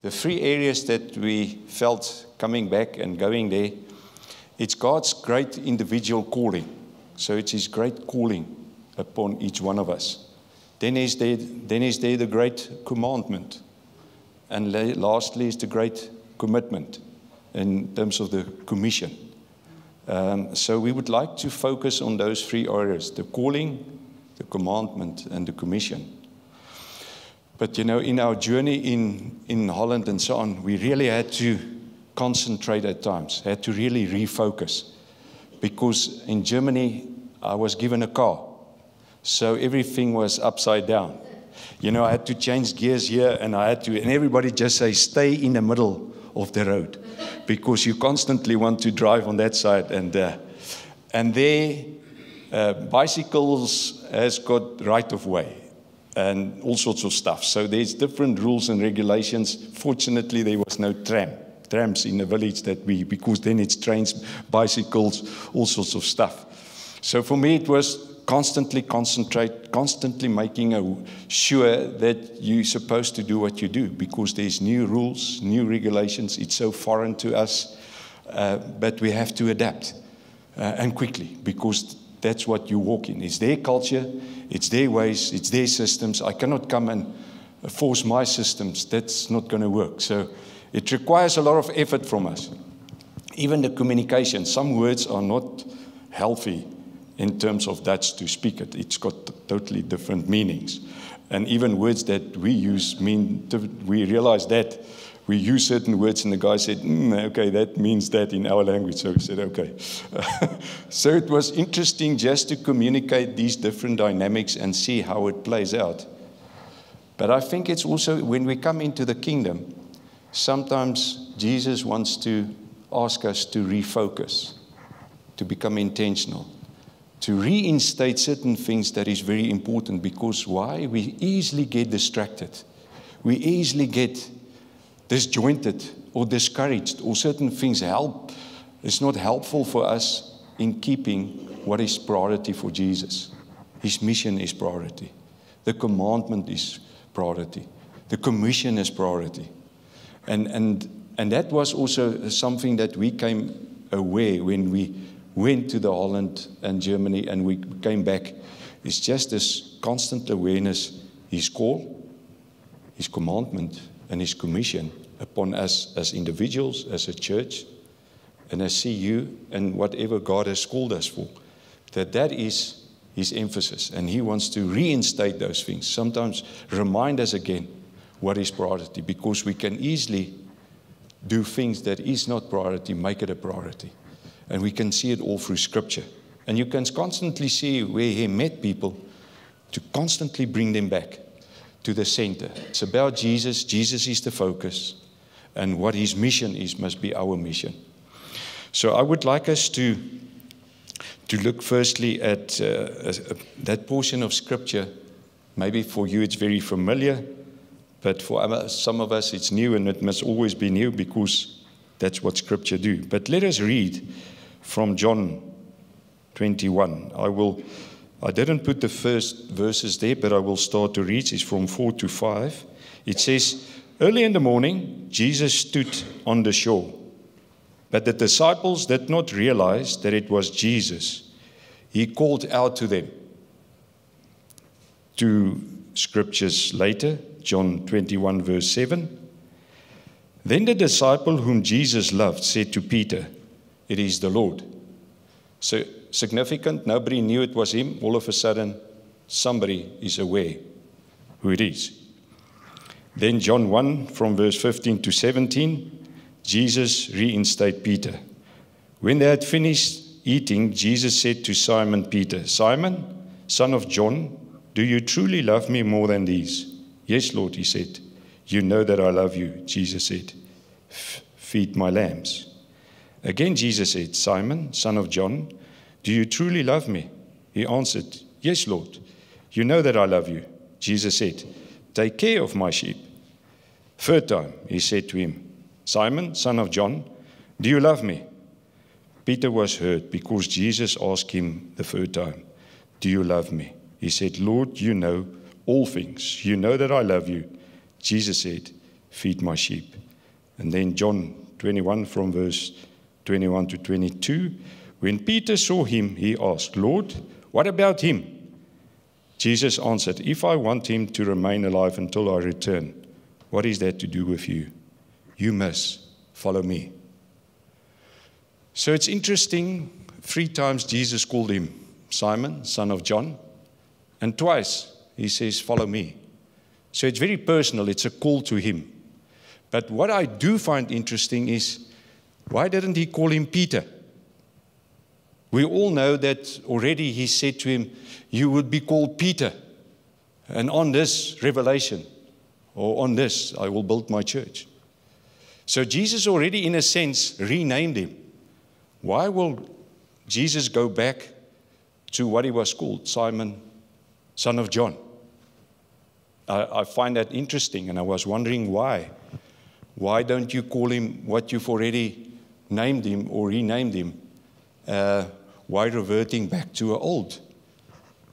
the three areas that we felt coming back and going there, it's God's great individual calling. So it's His great calling upon each one of us. Then is there the great commandment. And lastly is the great commitment in terms of the commission. So we would like to focus on those three areas, the calling, the commandment, and the commission. But, in our journey in Holland and so on, we really had to concentrate at times, had to really refocus. Because in Germany, I was given a car. So everything was upside down. I had to change gears here, and everybody just say, stay in the middle of the road. Because you constantly want to drive on that side. And there, bicycles has got right of way. And all sorts of stuff. So there's different rules and regulations. Fortunately, there was no trams in the village because then it's trains, bicycles, all sorts of stuff. So for me, it was constantly making sure that you're supposed to do what you do, because there's new rules, new regulations. It's so foreign to us, but we have to adapt and quickly, because that's what you walk in. It's their culture, it's their ways, it's their systems. I cannot come and force my systems. That's not going to work. So it requires a lot of effort from us. Even the communication. Some words are not healthy in terms of Dutch to speak it. It's got totally different meanings. And even words that we use we realize that we use certain words, and the guy said, okay, that means that in our language. So we said, okay. So it was interesting just to communicate these different dynamics and see how it plays out. But I think it's also, when we come into the kingdom, sometimes Jesus wants to ask us to refocus, to become intentional, to reinstate certain things that is very important. Because why? We easily get distracted. We easily get disjointed or discouraged, or certain things it's not helpful for us in keeping what is priority for Jesus. His mission is priority. The commandment is priority. The commission is priority. And that was also something that we came aware when we went to the Holland and Germany and we came back. It's just this constant awareness, His call, His commandment, and His commission upon us as individuals, as a church, and as CU, and whatever God has called us for. That is His emphasis, and He wants to reinstate those things. Sometimes remind us again what is priority, because we can easily do things that is not priority, make it a priority. And we can see it all through Scripture. And you can constantly see where He met people to constantly bring them back to the center. It's about Jesus. Jesus is the focus. And what His mission is must be our mission. So I would like us to look firstly at that portion of Scripture. Maybe for you it's very familiar, but for some of us it's new, and it must always be new because that's what Scripture do. But let us read from John 21. I didn't put the first verses there, but I will start to read. It's from 4 to 5. It says, early in the morning, Jesus stood on the shore, but the disciples did not realize that it was Jesus. He called out to them. 2 scriptures later, John 21, verse 7. Then the disciple whom Jesus loved said to Peter, it is the Lord. So significant, nobody knew it was Him. All of a sudden, somebody is aware who it is. Then John 1, from verse 15 to 17, Jesus reinstated Peter. When they had finished eating, Jesus said to Simon Peter, Simon, son of John, do you truly love me more than these? Yes, Lord, he said. You know that I love you, Jesus said. Feed my lambs. Again, Jesus said, Simon, son of John, do you truly love me? He answered, yes, Lord. You know that I love you. Jesus said, take care of my sheep. Third time, he said to him, Simon, son of John, do you love me? Peter was hurt because Jesus asked him the third time, do you love me? He said, Lord, you know all things. You know that I love you. Jesus said, feed my sheep. And then John 21 from verse 21 to 22. When Peter saw him, he asked, Lord, what about him? Jesus answered, if I want him to remain alive until I return, what is that to do with you? You must follow me. So it's interesting, 3 times Jesus called him Simon, son of John, and twice he says, follow me. So it's very personal, it's a call to him. But what I do find interesting is, why didn't he call him Peter? We all know that already he said to him, you would be called Peter. And on this revelation, or on this, I will build my church. So Jesus already, in a sense, renamed him. Why will Jesus go back to what he was called, Simon, son of John? I find that interesting, and I was wondering why. Why don't you call him what you've already named him or renamed him? Why reverting back to an old?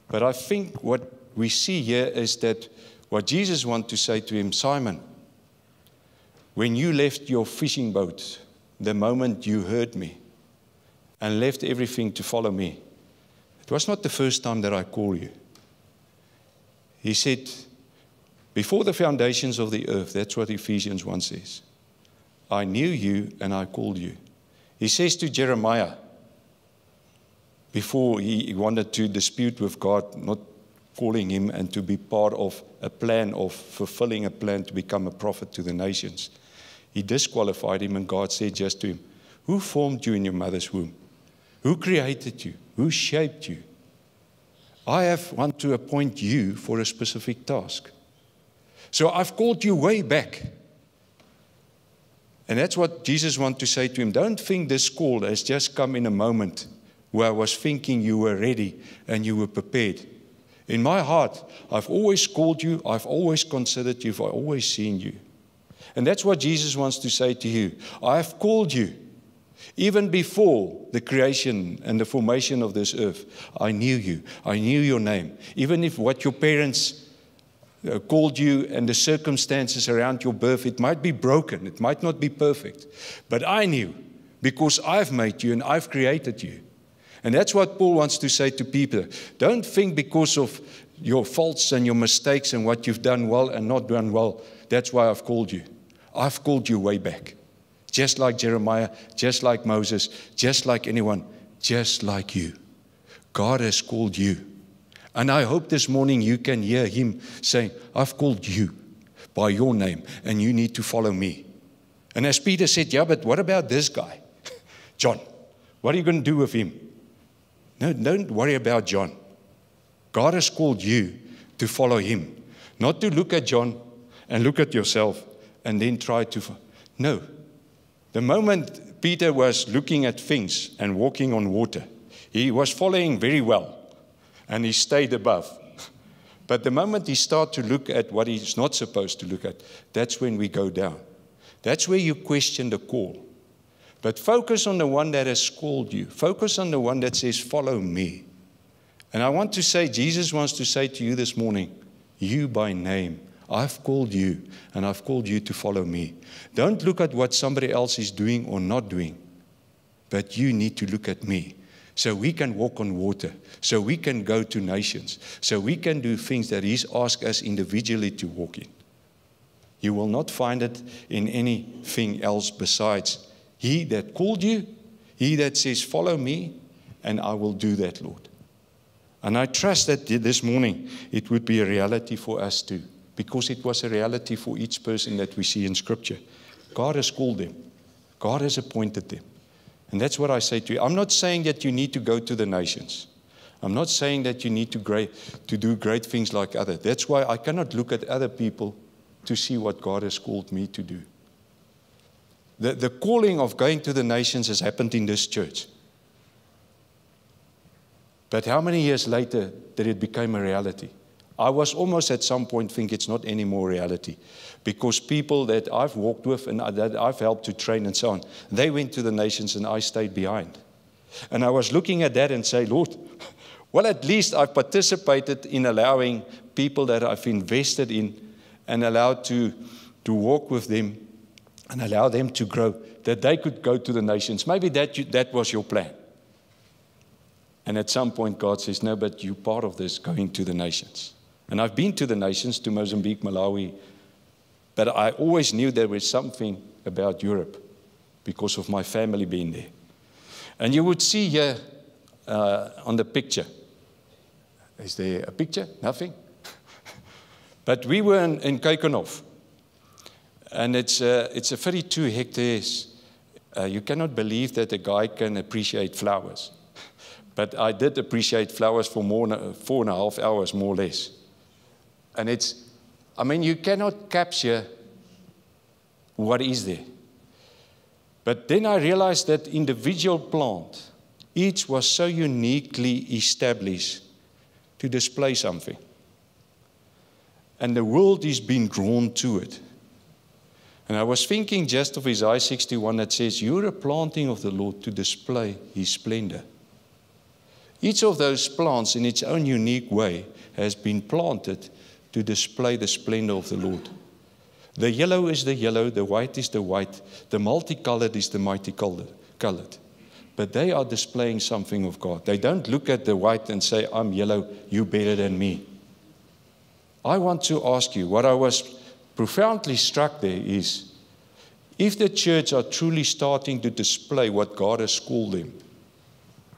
But I think what we see here is that what Jesus wants to say to him, Simon, when you left your fishing boat, the moment you heard me and left everything to follow me, it was not the first time that I called you. He said, before the foundations of the earth, that's what Ephesians 1 says, I knew you and I called you. He says to Jeremiah, before he wanted to dispute with God, not calling him and to be part of a plan of fulfilling a plan to become a prophet to the nations, he disqualified him, and God said just to him, who formed you in your mother's womb? Who created you? Who shaped you? I want to appoint you for a specific task. So I've called you way back. And that's what Jesus wants to say to him. Don't think this call has just come in a moment where I was thinking you were ready and you were prepared. In my heart, I've always called you, I've always considered you, I've always seen you. And that's what Jesus wants to say to you. I have called you. Even before the creation and the formation of this earth, I knew you. I knew your name. Even if what your parents called you and the circumstances around your birth, it might be broken, it might not be perfect. But I knew, because I've made you and I've created you. And that's what Paul wants to say to people. Don't think because of your faults and your mistakes and what you've done well and not done well, that's why I've called you. I've called you way back. Just like Jeremiah, just like Moses, just like anyone, just like you. God has called you. And I hope this morning you can hear him saying, I've called you by your name and you need to follow me. And as Peter said, yeah, but what about this guy? John, what are you going to do with him? No, don't worry about John. God has called you to follow him. Not to look at John and look at yourself and then try to... No. The moment Peter was looking at things and walking on water, he was following very well. And he stayed above. But the moment he started to look at what he's not supposed to look at, that's when we go down. That's where you question the call. But focus on the one that has called you. Focus on the one that says, follow me. And I want to say, Jesus wants to say to you this morning, you by name, I've called you, and I've called you to follow me. Don't look at what somebody else is doing or not doing, but you need to look at me. So we can walk on water, so we can go to nations, so we can do things that he's asked us individually to walk in. You will not find it in anything else besides he that called you, he that says, follow me, and I will do that, Lord. And I trust that this morning it would be a reality for us too, because it was a reality for each person that we see in Scripture. God has called them. God has appointed them. And that's what I say to you. I'm not saying that you need to go to the nations. I'm not saying that you need to do great things like others. That's why I cannot look at other people to see what God has called me to do. The calling of going to the nations has happened in this church. But how many years later did it become a reality? I was almost at some point think it's not anymore reality, because people that I've walked with and that I've helped to train and so on, they went to the nations and I stayed behind. And I was looking at that and say, Lord, well, at least I've participated in allowing people that I've invested in and allowed to to walk with them and allow them to grow, that they could go to the nations. Maybe that was your plan. And at some point, God says, no, but you're part of this, going to the nations. And I've been to the nations, to Mozambique, Malawi, but I always knew there was something about Europe because of my family being there. And you would see here on the picture, is there a picture? Nothing? But we were in Keukenhof, and it's a 32 hectares. You cannot believe that a guy can appreciate flowers. But I did appreciate flowers for 4.5 hours, more or less. And you cannot capture what is there. But then I realized that individual plant, each was so uniquely established to display something. And the world is being drawn to it. And I was thinking just of Isaiah 61 that says, you're a planting of the Lord to display His splendor. Each of those plants in its own unique way has been planted to display the splendor of the Lord. The yellow is the yellow, the white is the white, the multicolored is the multicolored. But they are displaying something of God. They don't look at the white and say, I'm yellow, you're better than me. I want to ask you, what I was profoundly struck there is, if the church are truly starting to display what God has called them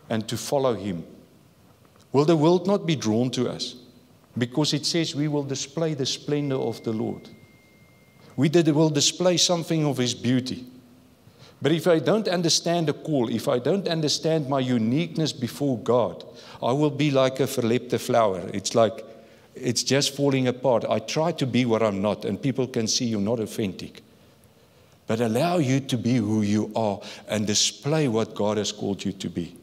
and to follow Him, will the world not be drawn to us? Because it says we will display the splendor of the Lord. We will display something of His beauty. But if I don't understand the call, if I don't understand my uniqueness before God, I will be like a verlepte flower. It's like it's just falling apart. I try to be what I'm not, and people can see you're not authentic. But allow you to be who you are and display what God has called you to be.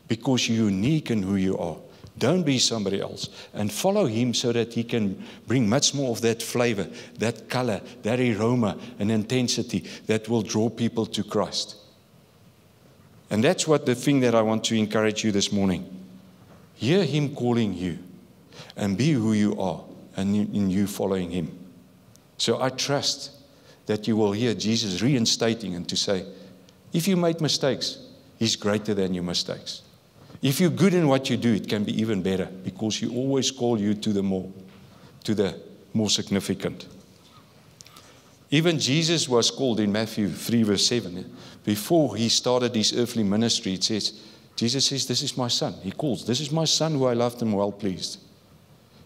Because you're unique in who you are. Don't be somebody else. And follow Him so that He can bring much more of that flavor, that color, that aroma and intensity that will draw people to Christ. And that's what the thing that I want to encourage you this morning. Hear Him calling you and be who you are and in you following Him. So I trust that you will hear Jesus reinstating and to say, if you made mistakes, He's greater than your mistakes. If you're good in what you do, it can be even better because He always calls you to the more significant. Even Jesus was called in Matthew 3 verse 7. Before He started His earthly ministry, it says, Jesus says, this is my Son. He calls, this is my Son who I loved and well pleased.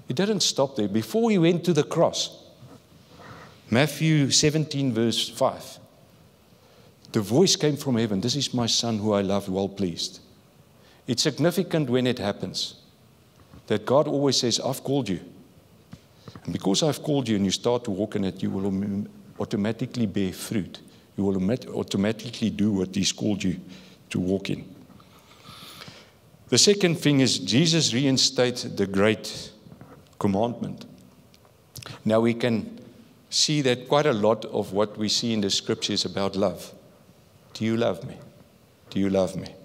He didn't stop there. Before He went to the cross, Matthew 17 verse 5, the voice came from heaven, this is my Son who I love, well pleased. It's significant when it happens that God always says, I've called you. And because I've called you and you start to walk in it, you will automatically bear fruit. You will automatically do what He's called you to walk in. The second thing is Jesus reinstated the great commandment. Now we can see that quite a lot of what we see in the scripture is about love. Do you love me? Do you love me?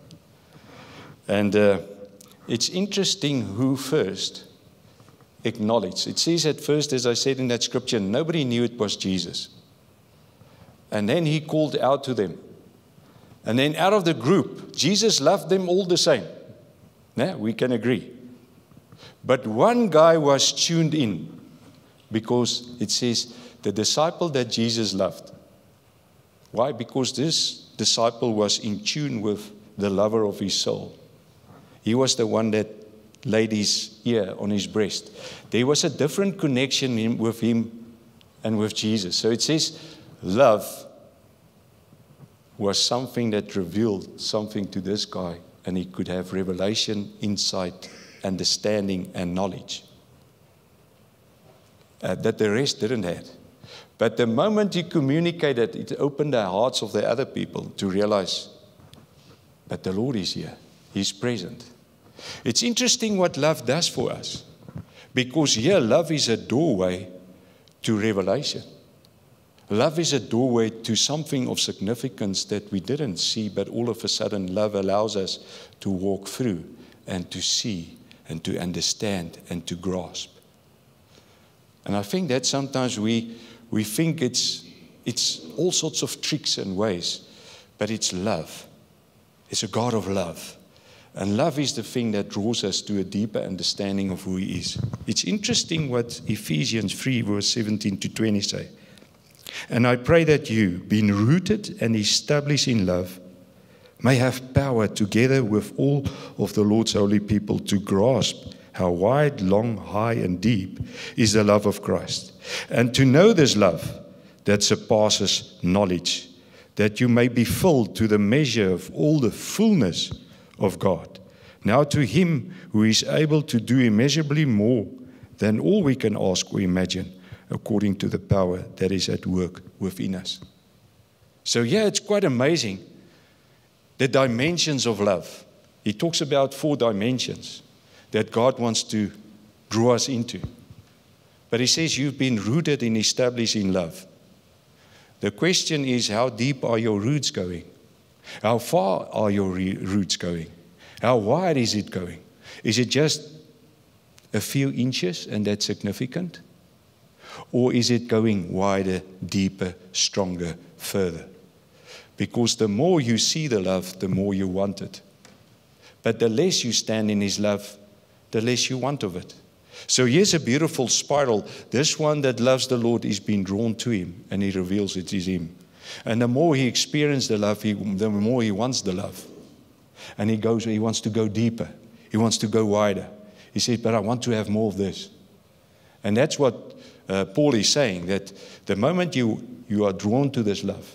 And it's interesting who first acknowledged. It says at first, as I said in that scripture, nobody knew it was Jesus. And then He called out to them. And then out of the group, Jesus loved them all the same. Now, we can agree. But one guy was tuned in because it says the disciple that Jesus loved. Why? Because this disciple was in tune with the lover of his soul. He was the one that laid his ear on his breast. There was a different connection with him and with Jesus. So it says love was something that revealed something to this guy, and he could have revelation, insight, understanding, and knowledge that the rest didn't have. But the moment he communicated, it opened the hearts of the other people to realize, but the Lord is here. He's present. It's interesting what love does for us, because here love is a doorway to revelation. Love is a doorway to something of significance that we didn't see, but all of a sudden love allows us to walk through and to see and to understand and to grasp. And I think that sometimes we We think it's all sorts of tricks and ways, but it's love. It's a God of love. And love is the thing that draws us to a deeper understanding of who He is. It's interesting what Ephesians 3, verse 17 to 20 say. And I pray that you, being rooted and established in love, may have power together with all of the Lord's holy people to grasp how wide, long, high, and deep is the love of Christ. And to know this love that surpasses knowledge, that you may be filled to the measure of all the fullness of God. Now to Him who is able to do immeasurably more than all we can ask or imagine, according to the power that is at work within us. So yeah, it's quite amazing, the dimensions of love. He talks about 4 dimensions that God wants to draw us into. But He says you've been rooted and established in love. The question is, how deep are your roots going? How far are your roots going? How wide is it going? Is it just a few inches and that's significant? Or is it going wider, deeper, stronger, further? Because the more you see the love, the more you want it. But the less you stand in His love, the less you want of it. So here's a beautiful spiral. This one that loves the Lord is being drawn to Him, and He reveals it is Him. And the more he experiences the love, the more he wants the love. And he wants to go deeper. He wants to go wider. He says, but I want to have more of this. And that's what Paul is saying, that the moment you are drawn to this love,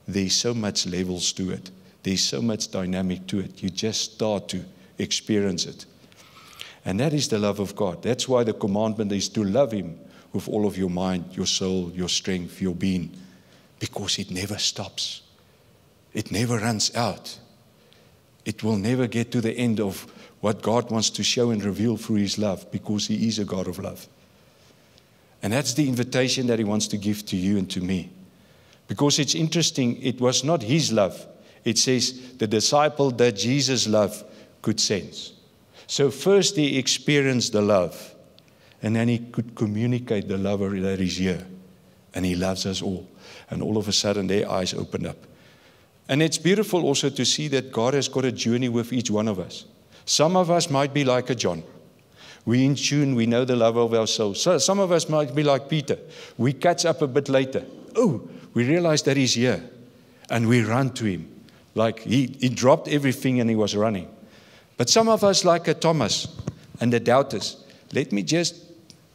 there's so much levels to it. There's so much dynamic to it. You just start to experience it. And that is the love of God. That's why the commandment is to love Him with all of your mind, your soul, your strength, your being. Because it never stops. It never runs out. It will never get to the end of what God wants to show and reveal through His love, because He is a God of love. And that's the invitation that He wants to give to you and to me. Because it's interesting, it was not His love. It says the disciple that Jesus loved could sense. So first He experienced the love, and then He could communicate the love that is here. And He loves us all. And all of a sudden their eyes opened up. And it's beautiful also to see that God has got a journey with each one of us. Some of us might be like a John. We're in tune, we know the love of our soul. So some of us might be like Peter. We catch up a bit later. Oh, we realize that He's here. And we run to Him. Like he dropped everything and He was running. But some of us like a Thomas and the doubters. Let me just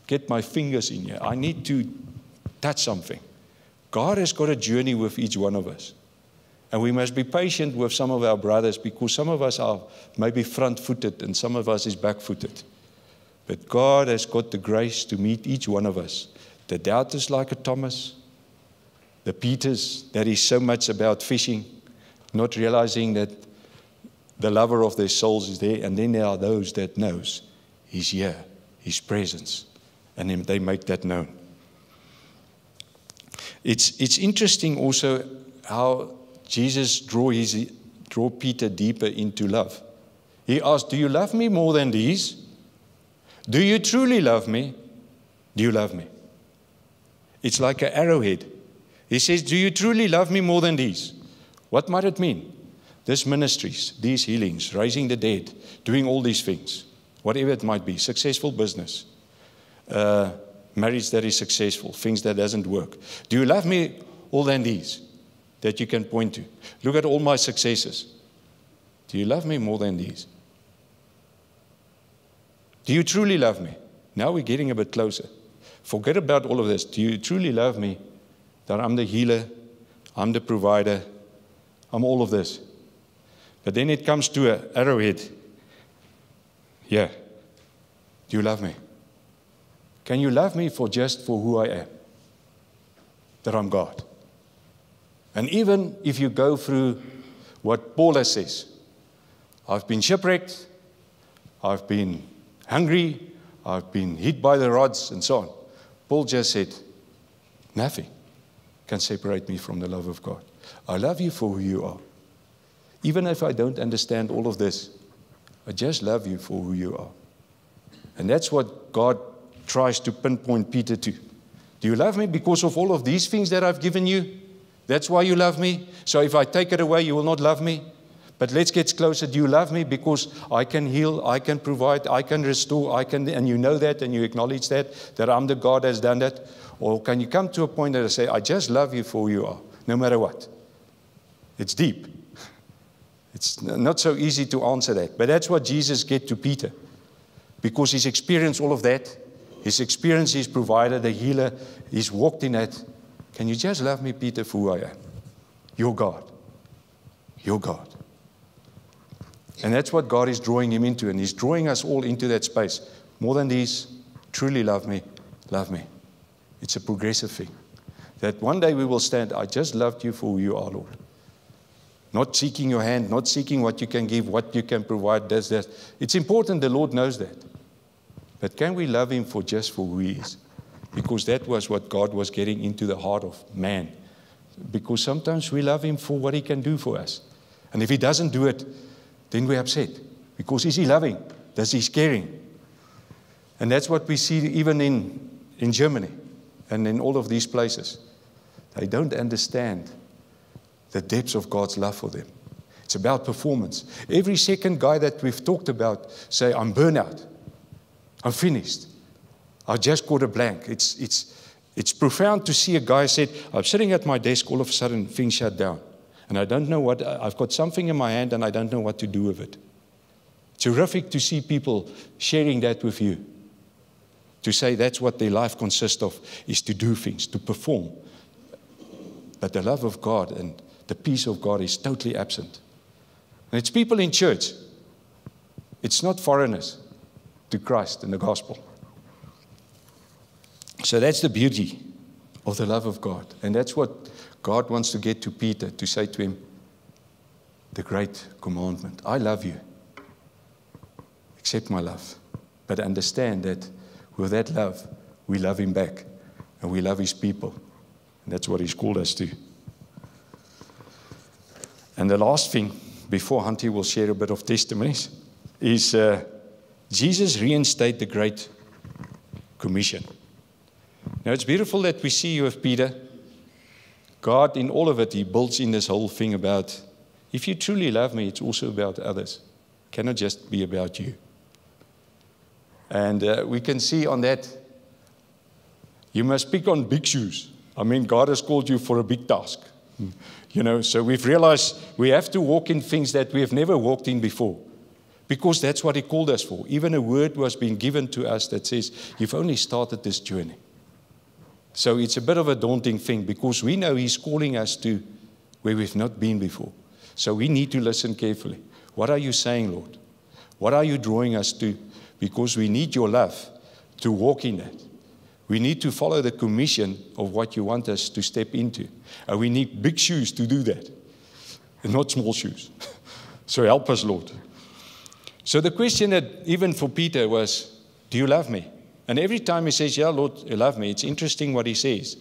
get my fingers in here. I need to touch something. God has got a journey with each one of us. And we must be patient with some of our brothers, because some of us are maybe front-footed and some of us is back-footed. But God has got the grace to meet each one of us. The doubters like a Thomas, the Peters that is so much about fishing, not realizing that the lover of their souls is there. And then there are those that knows He's here, His presence, and then they make that known. It's interesting also how Jesus draw Peter deeper into love. He asked, do you love me more than these? Do you truly love me? Do you love me? It's like an arrowhead. He says, do you truly love me more than these? What might it mean? These ministries, these healings, raising the dead, doing all these things, whatever it might be, successful business, marriage that is successful, things that doesn't work. Do you love me more than these that you can point to? Look at all my successes. Do you love me more than these? Do you truly love me? Now we're getting a bit closer. Forget about all of this. Do you truly love me? That I'm the healer, I'm the provider, I'm all of this. But then it comes to an arrowhead. Yeah. Do you love me? Can you love me for who I am? That I'm God. And even if you go through what Paul says, I've been shipwrecked, I've been hungry, I've been hit by the rods, and so on. Paul just said, nothing can separate me from the love of God. I love you for who you are. Even if I don't understand all of this, I just love you for who you are. And that's what God tries to pinpoint Peter to. Do you love me because of all of these things that I've given you? That's why you love me? So if I take it away, you will not love me? But let's get closer. Do you love me because I can heal, I can provide, I can restore, and you know that and you acknowledge that I'm the God that's done that? Or can you come to a point that I say, I just love you for who you are, no matter what? It's deep. It's not so easy to answer that. But that's what Jesus gave to Peter. Because he's experienced all of that. He's experienced his provider, the healer. He's walked in that. Can you just love me, Peter, for who I am? Your God. Your God. And that's what God is drawing him into. And he's drawing us all into that space. More than these, truly love me, love me. It's a progressive thing. That one day we will stand, I just loved you for who you are, Lord. Not seeking your hand, not seeking what you can give, what you can provide, this, that. It's important, the Lord knows that. But can we love him for just for who he is? Because that was what God was getting into the heart of man. Because sometimes we love him for what he can do for us. And if he doesn't do it, then we're upset. Because is he loving? Does he caring? And that's what we see even in Germany and in all of these places. They don't understand the depths of God's love for them. It's about performance. Every second guy that we've talked about say, I'm burnout. I'm finished. I just got a blank. It's profound to see a guy said, I'm sitting at my desk, all of a sudden things shut down. And I don't know what, I've got something in my hand and I don't know what to do with it. Terrific to see people sharing that with you. To say that's what their life consists of, is to do things, to perform. But the love of God and the peace of God is totally absent. And it's people in church. It's not foreigners to Christ and the gospel. So that's the beauty of the love of God. And that's what God wants to get to Peter, to say to him, the great commandment. I love you. Accept my love. But understand that with that love, we love him back. And we love his people. And that's what he's called us to. And the last thing, before Hunty will share a bit of testimonies, is Jesus reinstated the Great Commission. Now, it's beautiful that we see with Peter. God, in all of it, he builds in this whole thing about, if you truly love me, it's also about others. It cannot just be about you. And we can see on that, you must pick on big shoes. I mean, God has called you for a big task. You know, so we've realized we have to walk in things that we have never walked in before. Because that's what he called us for. Even a word was being given to us that says, you've only started this journey. So it's a bit of a daunting thing because we know he's calling us to where we've not been before. So we need to listen carefully. What are you saying, Lord? What are you drawing us to? Because we need your love to walk in that. We need to follow the commission of what you want us to step into. And we need big shoes to do that. And not small shoes. So help us, Lord. So the question that even for Peter was, do you love me? And every time he says, yeah, Lord, you love me, it's interesting what he says.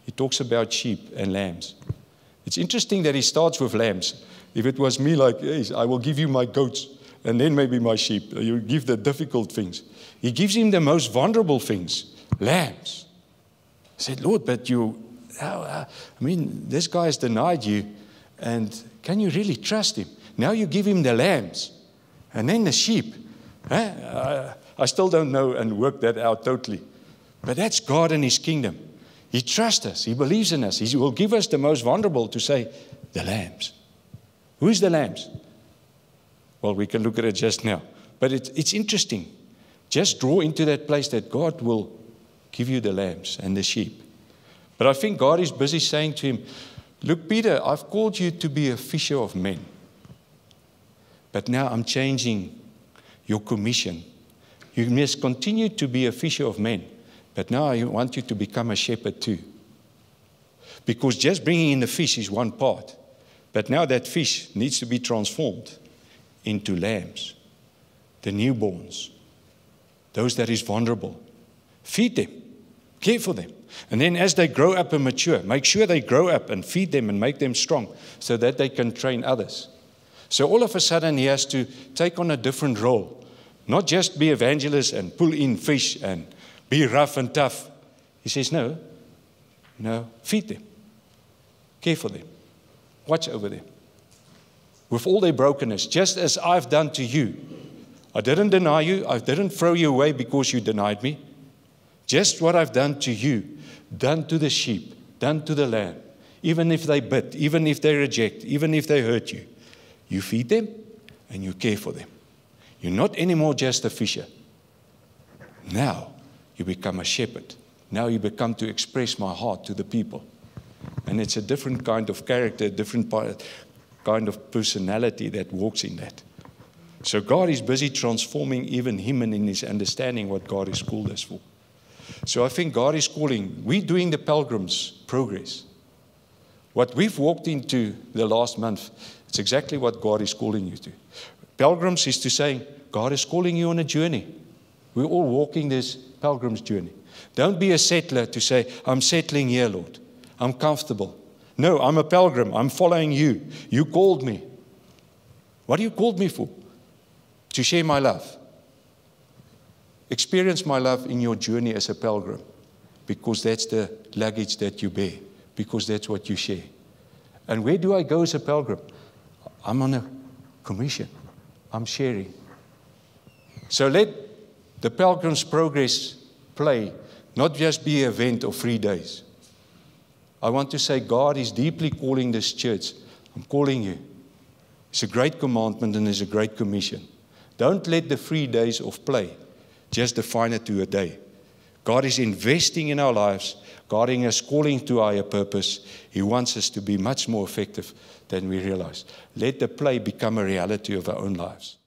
He talks about sheep and lambs. It's interesting that he starts with lambs. If it was me, like, hey, I will give you my goats and then maybe my sheep. You give the difficult things. He gives him the most vulnerable things, lambs. I said, Lord, but this guy has denied you, and can you really trust him? Now you give him the lambs. And then the sheep. I still don't know and work that out totally. But that's God and his kingdom. He trusts us. He believes in us. He will give us the most vulnerable to say, the lambs. Who's the lambs? Well, we can look at it just now. But it's interesting. Just draw into that place that God will give you the lambs and the sheep. But I think God is busy saying to him, look, Peter, I've called you to be a fisher of men. But now I'm changing your commission. You must continue to be a fisher of men. But now I want you to become a shepherd too. Because just bringing in the fish is one part. But now that fish needs to be transformed into lambs. The newborns. Those that is vulnerable. Feed them. Care for them. And then as they grow up and mature, make sure they grow up and feed them and make them strong so that they can train others. So all of a sudden he has to take on a different role. Not just be evangelist and pull in fish and be rough and tough. He says, no, feed them. Care for them. Watch over them. With all their brokenness, just as I've done to you. I didn't deny you. I didn't throw you away because you denied me. Just what I've done to you, done to the sheep, done to the lamb. Even if they bit, even if they reject, even if they hurt you, you feed them and you care for them. You're not anymore just a fisher. Now you become a shepherd. Now you become to express my heart to the people. And it's a different kind of character, different kind of personality that walks in that. So God is busy transforming even him and in his understanding what God has called us for. So I think God is calling. We're doing the Pilgrim's Progress. What we've walked into the last month, it's exactly what God is calling you to. Pilgrims is to say, God is calling you on a journey. We're all walking this pilgrim's journey. Don't be a settler to say, I'm settling here, Lord. I'm comfortable. No, I'm a pilgrim. I'm following you. You called me. What do you called me for? To share my love. Experience my love in your journey as a pilgrim, because that's the luggage that you bear, because that's what you share. And where do I go as a pilgrim? I'm on a commission. I'm sharing. So let the Pilgrim's Progress play not just be an event of 3 days. I want to say God is deeply calling this church. I'm calling you. It's a great commandment and it's a great commission. Don't let the 3 days of play just define it to a day. God is investing in our lives. God is calling to higher purpose. He wants us to be much more effective than we realize. Let the play become a reality of our own lives.